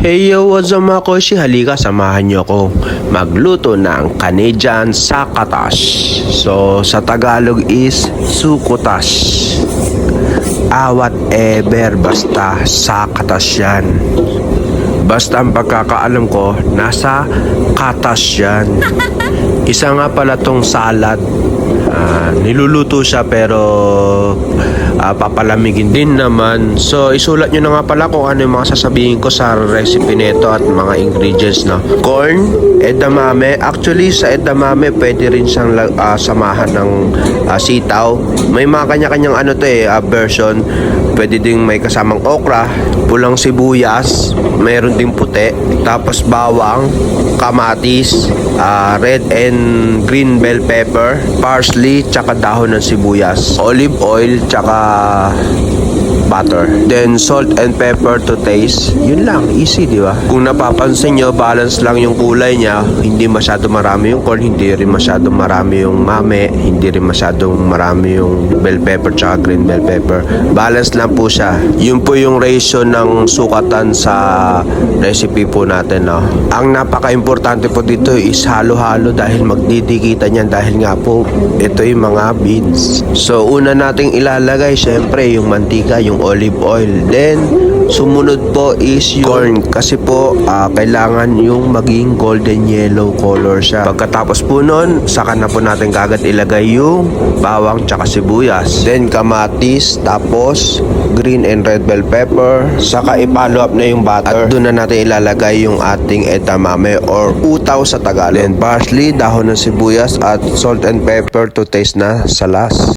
Hey yo, what's up mga koshi? Halika, samahan nyo ako magluto ng Canadian sakatas. So, sa Tagalog is sukutas. Whatever, basta sakatas yan. Basta ang pagkakaalam ko, nasa katas yan. Isa nga pala tong salad. Niluluto siya pero papalamigin din naman. So isulat nyo na nga pala kung ano yung mga sasabihin ko sa recipe nito at mga ingredients na corn, edamame. Actually sa edamame pwede rin siyang samahan ng sitaw. May mga kanya-kanyang version. Pwede ding may kasamang okra, pulang sibuyas, mayroon ding puti, tapos bawang, kamatis, red and green bell pepper, parsley, tsaka dahon ng sibuyas, olive oil, tsaka butter. Then salt and pepper to taste. Yun lang, easy, di ba? Kung napapansin nyo, balance lang yung kulay niya. Hindi masyado marami yung corn, hindi rin masyado marami yung mame, hindi rin masyado marami yung bell pepper tsaka green bell pepper. Balance lang po siya. Yun po yung ratio ng sukatan sa recipe po natin, no? Ang napaka-importante po dito is halo-halo dahil magdidikitan yan dahil nga po ito yung mga beans. So una nating ilalagay syempre yung mantika, yung olive oil. Then sumunod po is yung corn kasi po kailangan yung maging golden yellow color siya. Pagkatapos po nun, saka na po natin kagad ilagay yung bawang tsaka sibuyas. Then kamatis, tapos green and red bell pepper, saka i-follow up na yung butter. At doon na natin ilalagay yung ating edamame or utaw sa Tagalog. Then parsley, dahon ng sibuyas at salt and pepper to taste na sa last.